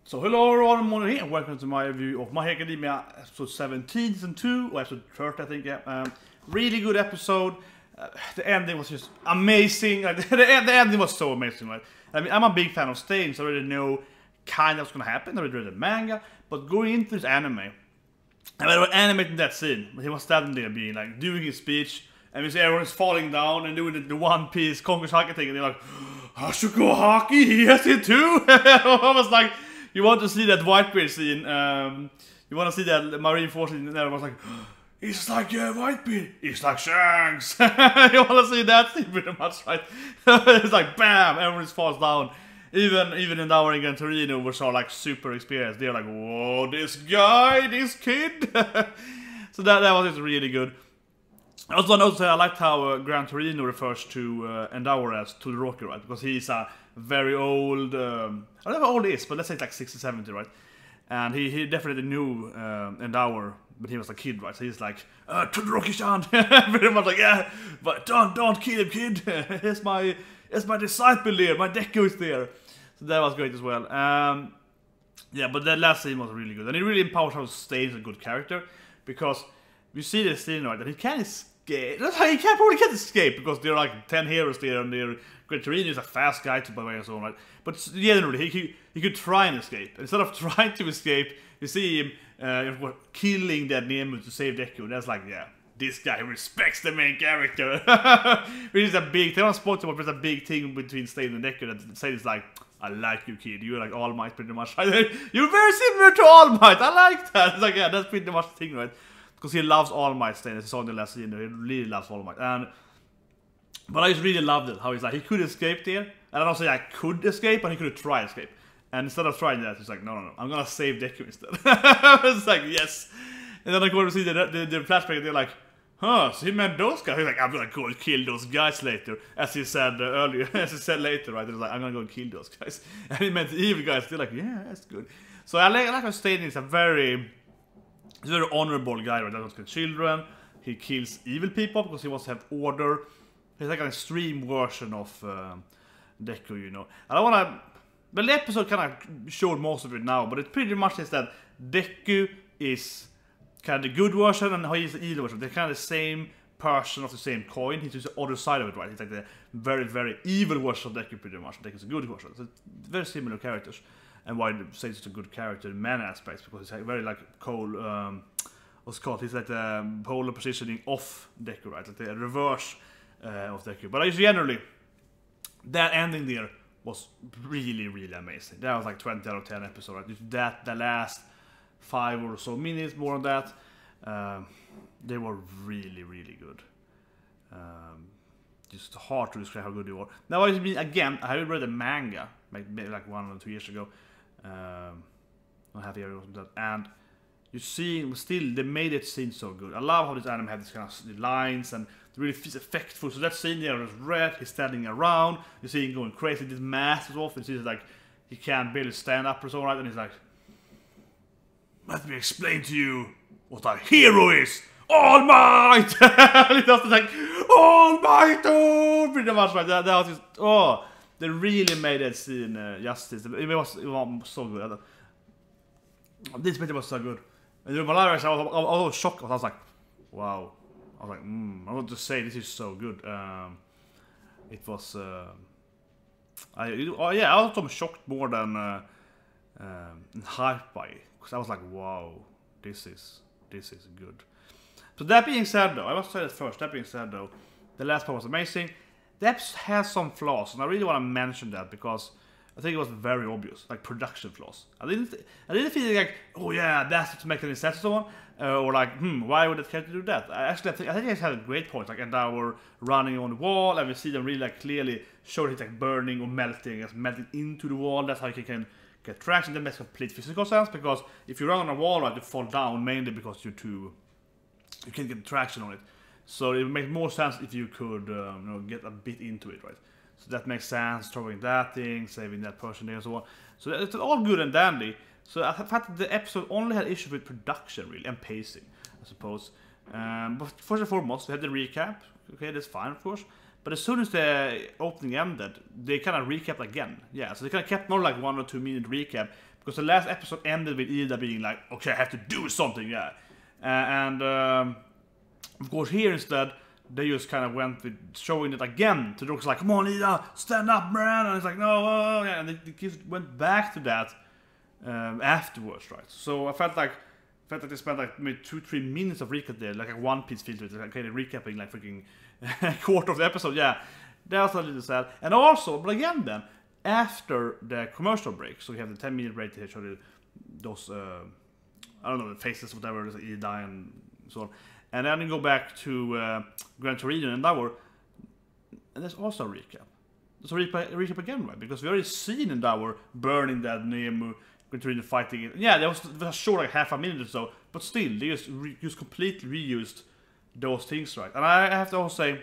So hello everyone, Mono here, and welcome to my review of My Hero Academia episode 17, season 2, or episode 30 I think, yeah. Really good episode. The ending was just amazing. Like, the ending was so amazing, right? I mean, I'm a big fan of Stain, so I already know kind of what's gonna happen. I already read the manga, but going into this anime, and they were animating that scene, he was standing there being like, doing his speech, and we see everyone's falling down and doing the One Piece Conquers Hockey thing, and they're like, Hashuko Hockey, he has it too! I was like, you want to see that Whitebeard scene, you want to see that Marine Force scene, and everyone's like, it's like Whitebeard, it's like Shanks! You want to see that scene pretty much, right? It's like, bam, everyone just falls down. Even in our Gran Torino, which are like super experienced, they're like, whoa, this guy, this kid! So that was just really good. I also noticed I liked how Gran Torino refers to Endower as Todoroki, right? Because he's a very old, I don't know how old he is, but let's say it's like 60, 70, right? And he definitely knew Endower, but he was a kid, right? So he's like, Todoroki-chan! Pretty much like, yeah, but don't kill him, kid! It's my disciple there, my Deku is there! So that was great as well. Yeah, but that last scene was really good. And it really empowers how Stain is a good character, because you see this scene, right, that he can't escape. That's how he probably can't escape, because there are like 10 heroes there, and Gran Torino is a fast guy to by way and so on, right? But generally, he could try and escape. Instead of trying to escape, you see him killing that Nemu to save Deku. That's like, yeah, this guy respects the main character. Which is a big thing. I spoke to him, but there's a big thing between Stain and Deku that Stain is like, I like you, kid. You're like All Might pretty much. You're very similar to All Might. I like that. It's like, yeah, that's pretty much the thing, right? Because he loves All Might, Stain, as he saw in the last scene. He really loves All Might. But I just really loved it, how he's like, he could escape there. And I don't say I could escape, but he could try escape. And instead of trying that, he's like, no, I'm gonna save Deku instead. It's like, yes. And then I go to see the flashback, they're like, huh, so he meant those guys? He's like, I'm gonna go and kill those guys later. As he said earlier, as he said later, right? He's like, I'm gonna go and kill those guys. And he meant the evil guys. They're like, yeah, that's good. So I like how Stain is a very honorable guy, right? That doesn't kill children. He kills evil people because he wants to have order. He's like an extreme version of Deku, you know. I don't wanna. Well, the episode kind of showed most of it now, but it pretty much is that Deku is kind of the good version and he's the evil version. They're kind of the same person of the same coin. He's just the other side of it, right? He's like the very, very evil version of Deku, pretty much. Deku's a good version. So very similar characters. And why they say it's a good character in many aspects, because it's like very like cold, what's it called? He's like the polar positioning of Deku, right? Like the reverse of Deku. But generally, that ending there was really, really amazing. That was like 20 out of 10 episode, right? Just that, the last 5 or so minutes, more on that, they were really, really good. Just hard to describe how good they were. Now, again, I haven't read the manga, maybe like 1 or 2 years ago. I have here that, and you see, still they made it seem so good. I love how this anime had this kind of lines and it really feels effectful. So that scene there is red, he's standing around, you see him going crazy, this mask is off, and he's like, he can't barely stand up or so, right? And he's like, let me explain to you what a hero is! All Might! And he does like, All Might, oh! Pretty much, right? That was just, oh! They really made that scene justice. It was so good. This bit was so good. And I was shocked. I was like, wow. I was like, I want to say this is so good. It was. I was shocked more than hyped by it, because I was like, wow, this is good. So that being said, though, I must say that first. That being said, though, the last part was amazing. The episode has some flaws, and I really want to mention that because I think it was very obvious, like production flaws. I didn't feel like, oh yeah, that's to make any sense, so on, or like, why would that character do that? I think it had a great point, like, and now we're running on the wall, and we see them really like clearly show that it's like burning or melting, it's melting into the wall. That's how you can get traction. That makes complete physical sense, because if you run on a wall, right, you fall down mainly because you can't get traction on it. So it would make more sense if you could get a bit into it, right? So that makes sense, throwing that thing, saving that person there and so on. So it's all good and dandy. So I thought that the episode only had issues with production, really, and pacing, I suppose. But first and foremost, we had the recap. Okay, that's fine, of course. But as soon as the opening ended, they kind of recapped again. Yeah, so they kind of kept more like 1 or 2 minute recap, because the last episode ended with Iida being like, okay, I have to do something, yeah. Of course here instead, they just kind of went with showing it again to the Rock's like, come on Iida, stand up man, and it's like, no, yeah, and they just went back to that afterwards, right? So I felt like they spent like maybe 2-3 minutes of recap there, like a One Piece feel to it, like kind of recapping like freaking a quarter of the episode, yeah. That was a little sad. And also, but again then, after the commercial break, so we have the 10-minute break to show those, I don't know, the faces, whatever, Iida and so on. And then you go back to Gran Torino and Endeavor, and there's also a recap. There's a recap again, right? Because we already seen Endeavor burning that Nemu, Gran Torino fighting it. Yeah, that was short, like half a minute or so, but still, they just completely reused those things, right? And I have to also say,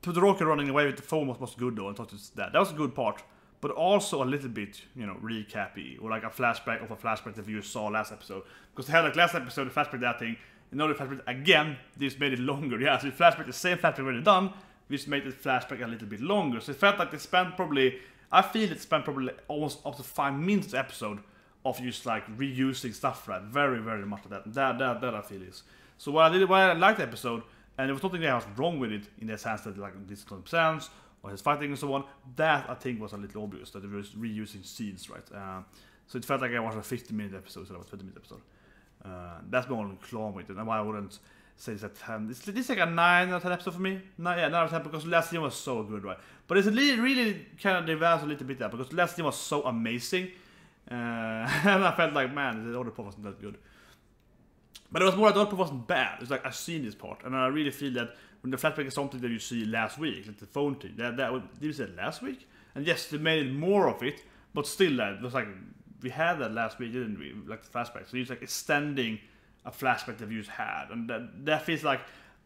Todoroki running away with the phone was good though. I thought that was a good part, but also a little bit, you know, recappy, or like a flashback of a flashback that you saw last episode. Because they had like last episode, the flashback that thing, and now the flashback again. This made it longer. Yeah, so the flashback, the same flashback already done. We just made the flashback a little bit longer. So it felt like they spent probably, I feel it spent probably almost up to 5 minutes episode of just like reusing stuff, right? Very, very much of that. That I feel is. So why I liked the episode, and there was nothing that was wrong with it in the sense that like this doesn't sense or his fighting and so on. That I think was a little obvious that they were reusing scenes, right? So it felt like I watched a 50-minute episode instead of a 20-minute episode. That's my only claw with it, and why I wouldn't say it's a 10. This is like a 9 out of 10 episode for me. No, yeah, 9 out of 10 because last season was so good, right? But it's really kind of devalued a little bit there because last season was so amazing, and I felt like, man, the other part wasn't that good. But it was more that the other part wasn't bad. It's like I've seen this part, and I really feel that when the flashback is something that you see last week, like the phone thing, did you say last week? And yes, they made more of it, but still, it was like we had that last week, didn't we? Like the flashback. So it's like extending a flashback that we just had, and that feels like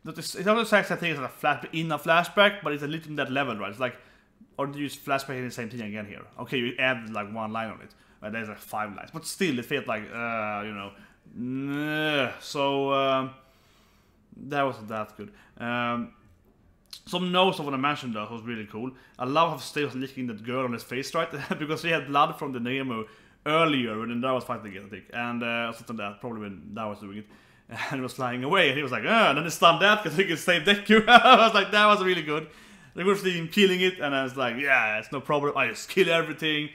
it's not the exact same thing as a flashback in a flashback, but it's a little in that level, right? It's like, or do you use flashback in the same thing again here? Okay, you add like 1 line on it, right? There's like 5 lines, but still, it felt like you know. So that wasn't that good. Some notes I want to mention though was really cool. I love how Stay was licking that girl on his face, right? Because he had blood from the Nemo earlier when that was fighting again, I think. And something like that, probably when that was doing it. And he was flying away, and he was like, and then he stunned that because he could save Deku. I was like, that was really good. The good thing him killing it, and I was like, yeah, it's no problem. I just kill everything.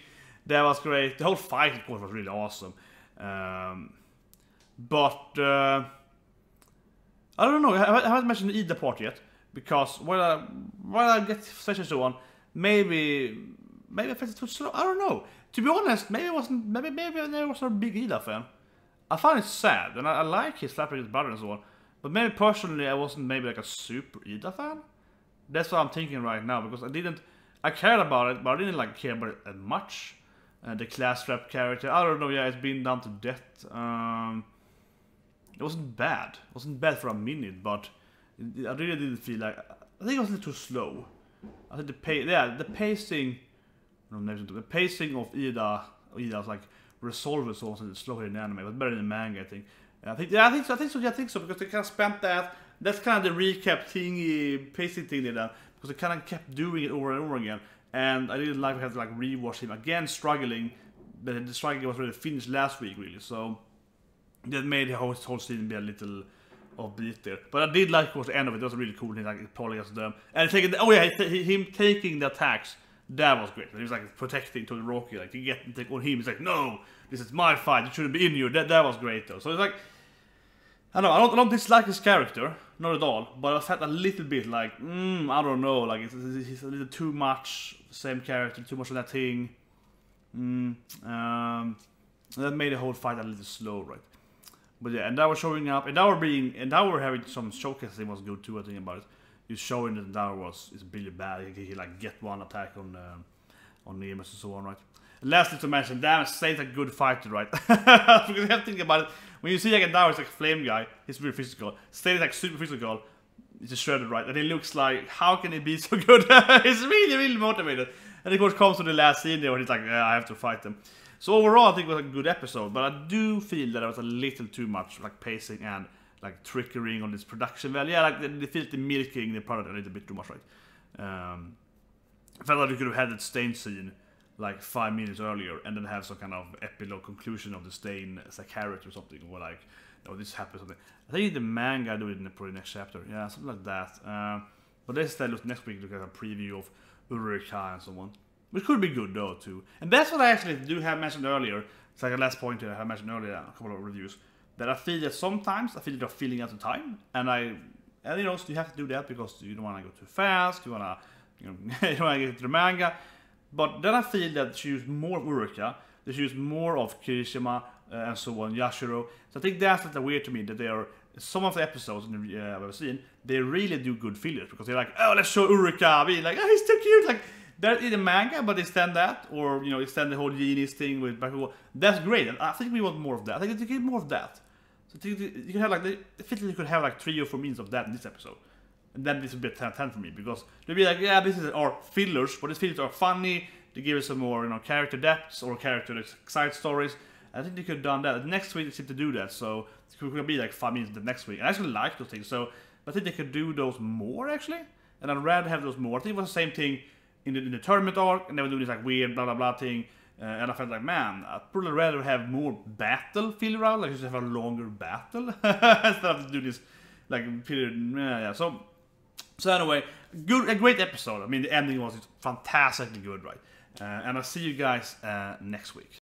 That was great. The whole fight, of course, was really awesome. But I don't know. I haven't mentioned the Iida part yet because while I get sessions so on, maybe I felt it too slow. I don't know. To be honest, maybe I never was a big Iida fan. I find it sad, and I like his slapping his brother and so on. But maybe personally, I wasn't maybe like a super Iida fan. That's what I'm thinking right now because I cared about it, but I didn't like care about it as much. The class rep character, I don't know. Yeah, it's been done to death. It wasn't bad. It wasn't bad for a minute, but I really didn't feel like. I think it was a little too slow. I think the pacing. The pacing of Iida's like resolve is also slower in the anime, but better in the manga, I think. I think so because they kind of spent that. That's kind of the recap thingy, pacing thing they done because they kind of kept doing it over and over again. And I didn't like to have to like rewatch him again struggling, but the struggling was already finished last week, really. So that made the whole scene be a little offbeat there. But I did like towards the end of it. That was really cool. He like probably against them and taking. Him taking the attacks. That was great. He was like protecting Todoroki, like to take on him. He's like, no, this is my fight. It shouldn't be in you. That was great though. So it's like, I don't dislike his character, not at all. But I felt a little bit like, I don't know, like he's a little too much same character, too much of that thing. That made the whole fight a little slow, right? But yeah, and that was showing up, and now we're having some showcasing was good too. I think about it. He's showing that Dawa is really bad. He like get one attack on Nemus and so on, right? And lastly to mention, damn, Saint's a good fighter, right? Because you have to think about it. When you see like a Dawa is like a flame guy, he's really physical. Saint is like super physical. He's just shredded, right? And he looks like, how can he be so good? He's really motivated. And of course comes to the last scene there where he's like, yeah, I have to fight them. So overall, I think it was a good episode, but I do feel that it was a little too much like pacing and like triggering on this production value. Yeah, like they feel the milking the product a little bit too much, right? I felt like we could have had that stain scene like 5 minutes earlier, and then have some kind of epilogue conclusion of the stain as a character or something, or like, oh, this happened, something. I think the manga do it in the next chapter, yeah, something like that. But instead, next week look at a preview of Urakara and so on, which could be good though too. And that's what I actually do have mentioned earlier. It's like a last point here I mentioned earlier, a couple of reviews, that I feel that sometimes I feel that they're filling out the time, and you know, so you have to do that because you don't want to go too fast, you want to, you know, you don't want to get to the manga. But then I feel that she used more of Urakara, that she used more of Kirishima and so on, Yasouru. So I think that's like weird to me, that they are, some of the episodes in the I've seen, they really do good fillers, because they're like, oh, let's show Urakara, being like, oh, he's too cute, like, that in the manga, but extend that, or, you know, extend the whole genius thing with Bakugo. That's great, and I think we want more of that. I think they get more of that. So you can have like, I feel like you could have like 3 or 4 minutes of that in this episode. And then this would be a 10 for me, because they'll be like, yeah, this is our fillers, but these fillers are funny, they give us some more, you know, character depths or character side stories. I think they could have done that. Next week they seem to do that, so it could be like 5 minutes the next week. And I actually like those things, so I think they could do those more actually. And I'd rather have those more. I think it was the same thing in the tournament arc, and they were doing this like weird blah blah blah thing. And I felt like, man, I'd probably rather have more battle filler out, like just have a longer battle instead of do this like period. Yeah. So anyway, a great episode. I mean, the ending was fantastically good, right? And I'll see you guys next week.